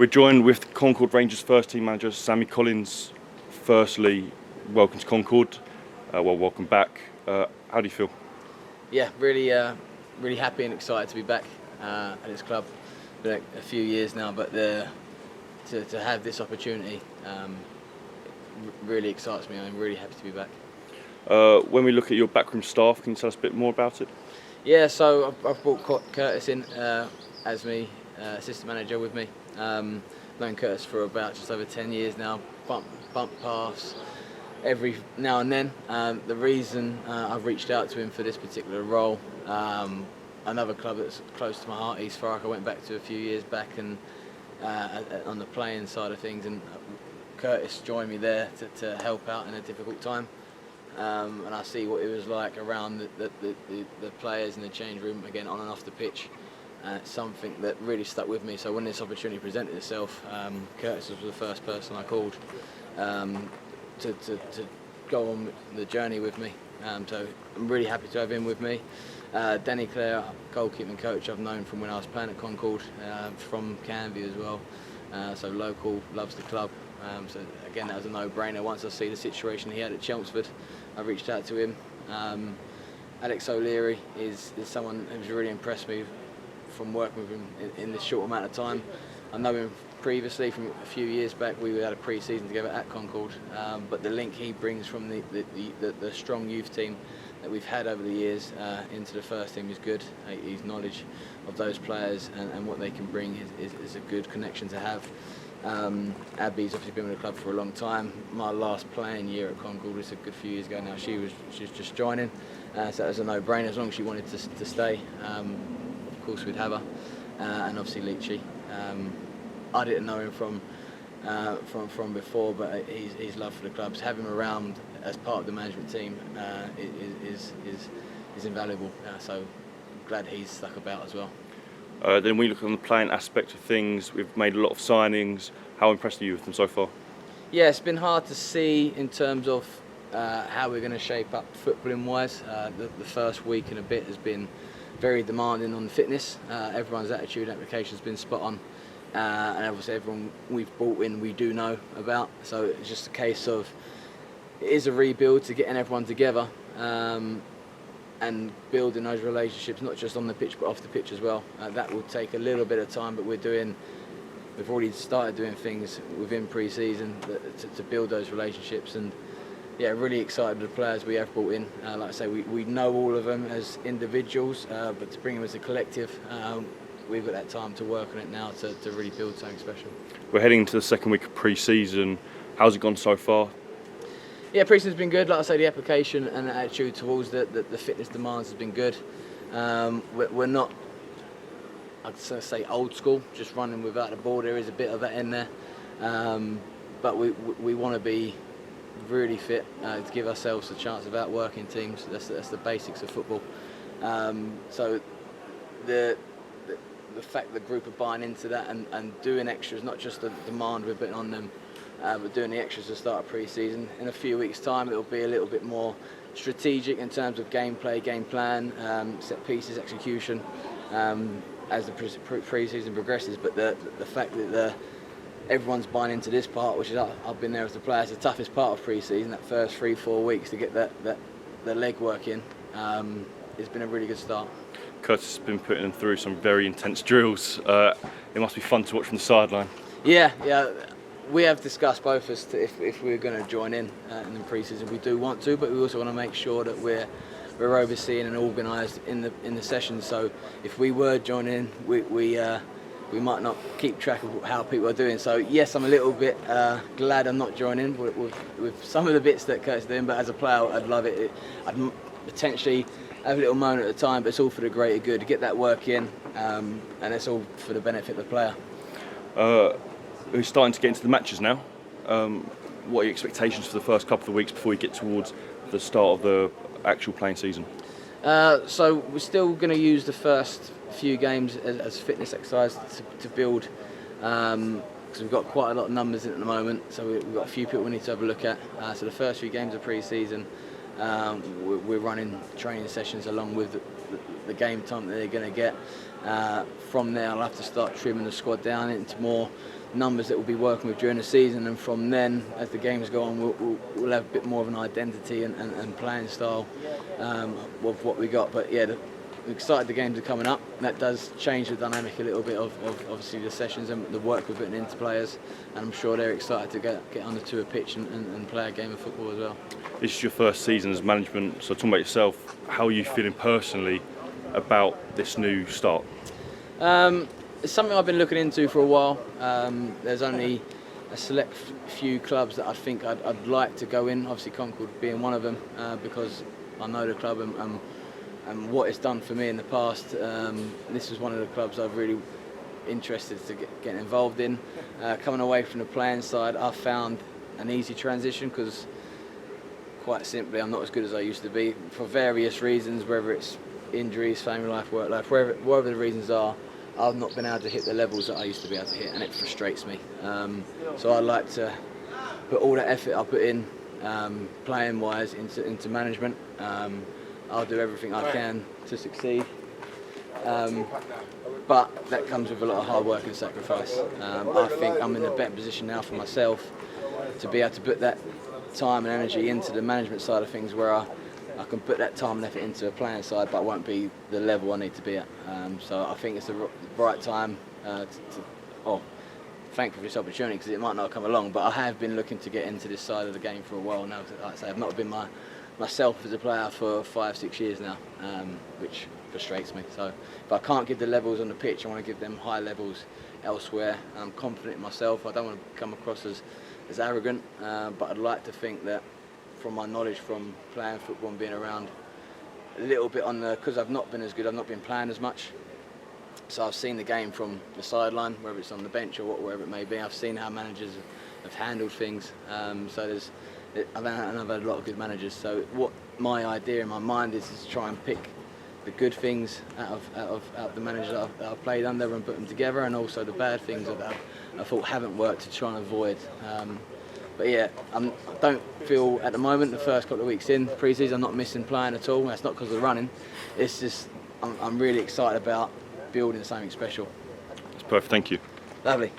We're joined with Concord Rangers first team manager Sammy Collins. Firstly, welcome to Concord. Welcome back. How do you feel? Yeah, really happy and excited to be back at this club. Been a few years now, but to have this opportunity really excites me. I'm really happy to be back. When we look at your backroom staff, can you tell us a bit more about it? Yeah, so I've brought Curtis in as me assistant manager with me. Known Curtis for about just over 10 years now. Bump paths every now and then. The reason I've reached out to him for this particular role, another club that's close to my heart, East Thurrock, I went back to a few years back and on the playing side of things, and Curtis joined me there to help out in a difficult time. And I see what it was like around the players in the change room, again on and off the pitch. It's something that really stuck with me. So when this opportunity presented itself, Curtis was the first person I called to go on the journey with me. So I'm really happy to have him with me. Danny Clare, goalkeeping coach, I've known from when I was playing at Concord, from Canby as well. So local, loves the club. So again, that was a no-brainer. Once I see the situation he had at Chelmsford, I reached out to him. Alex O'Leary is someone who's really impressed me from working with him in this short amount of time. I know him previously from a few years back. We had a pre-season together at Concord, but the link he brings from the strong youth team that we've had over the years into the first team is good. His knowledge of those players and what they can bring is a good connection to have. Abby's obviously been with the club for a long time. My last playing year at Concord was a good few years ago now. She's just joining, so that was a no-brainer. As long as she wanted to stay, of course we'd have her. And obviously Leachy. I didn't know him from before, but his love for the clubs, having him around as part of the management team is invaluable. So I'm glad he's stuck about as well. Then we look on the playing aspect of things. We've made a lot of signings. How impressed are you with them so far? Yeah, it's been hard to see in terms of how we're going to shape up footballing wise. The first week and a bit has been very demanding on fitness. Everyone's attitude and application has been spot on. And obviously everyone we've brought in we do know about. So it's just a case of, it is a rebuild to getting everyone together. And building those relationships, not just on the pitch but off the pitch as well. That will take a little bit of time, but we've already started doing things within pre-season to build those relationships. And yeah, really excited with the players we have brought in. Like I say, we know all of them as individuals, but to bring them as a collective, we've got that time to work on it now to really build something special. We're heading into the second week of pre-season. How's it gone so far? Yeah, pre-season's been good. Like I say, the application and the attitude towards the fitness demands has been good. We're not, I'd say, old school, just running without the ball. There is a bit of that in there, but we want to be really fit to give ourselves a chance of outworking teams. That's the basics of football. So the fact the group are buying into that and doing extras, not just the demand we're putting on them, but doing the extras to start pre-season. In a few weeks' time, it'll be a little bit more strategic in terms of gameplay, game plan, set pieces, execution, as the pre-season progresses. But the fact that everyone's buying into this part, which is I've been there as the player, it's the toughest part of pre-season. That first 3-4 weeks to get the leg work in, it's been a really good start. Curtis has been putting them through some very intense drills. It must be fun to watch from the sideline. Yeah. We have discussed both as to if we're going to join in the pre-season. We do want to, but we also want to make sure that we're overseeing and organised in the sessions. So if we were joining in, we might not keep track of how people are doing. So yes, I'm a little bit glad I'm not joining with some of the bits that Curtis is doing. But as a player, I'd love it. I'd potentially have a little moment at a time, but it's all for the greater good to get that work in, and it's all for the benefit of the player. We're starting to get into the matches now. What are your expectations for the first couple of weeks before we get towards the start of the actual playing season? So we're still going to use the first few games as fitness exercise to build, because we've got quite a lot of numbers in at the moment. So we've got a few people we need to have a look at. So the first few games of pre-season, we're running training sessions along with the game time that they're going to get. From there, I'll have to start trimming the squad down into more numbers that we'll be working with during the season, and from then, as the games go on, we'll have a bit more of an identity and playing style of what we got. But yeah, I'm excited the games are coming up. That does change the dynamic a little bit of obviously the sessions and the work we're putting into players, and I'm sure they're excited to get onto a pitch and play a game of football as well. This is your first season as management, so talking about yourself, how are you feeling personally about this new start? It's something I've been looking into for a while. There's only a select few clubs that I think I'd like to go in, obviously Concord being one of them, because I know the club and what it's done for me in the past. This was one of the clubs I've really interested to get involved in. Coming away from the playing side, I found an easy transition because, quite simply, I'm not as good as I used to be for various reasons, whether it's injuries, family life, work life, wherever the reasons are. I've not been able to hit the levels that I used to be able to hit, and it frustrates me. So I like to put all the effort I put in, playing-wise, into management. I'll do everything I can to succeed, but that comes with a lot of hard work and sacrifice. I think I'm in a better position now for myself to be able to put that time and energy into the management side of things, where I can put that time and effort into a playing side, but I won't be the level I need to be at. So I think it's the right time thankful for this opportunity, because it might not come along, but I have been looking to get into this side of the game for a while now. Like I say, I've not been myself as a player for 5-6 years now, which frustrates me. So if I can't give the levels on the pitch, I want to give them high levels elsewhere. I'm confident in myself. I don't want to come across as arrogant, but I'd like to think that from my knowledge from playing football and being around a little bit because I've not been as good, I've not been playing as much. So I've seen the game from the sideline, whether it's on the bench or wherever it may be. I've seen how managers have handled things. So I've had a lot of good managers. So what my idea in my mind is to try and pick the good things out of the managers that I've played under and put them together, and also the bad things that I thought haven't worked to try and avoid. But yeah, I don't feel at the moment, the first couple of weeks in pre-season, I'm not missing playing at all. That's not because of the running. It's just I'm really excited about building something special. That's perfect. Thank you. Lovely.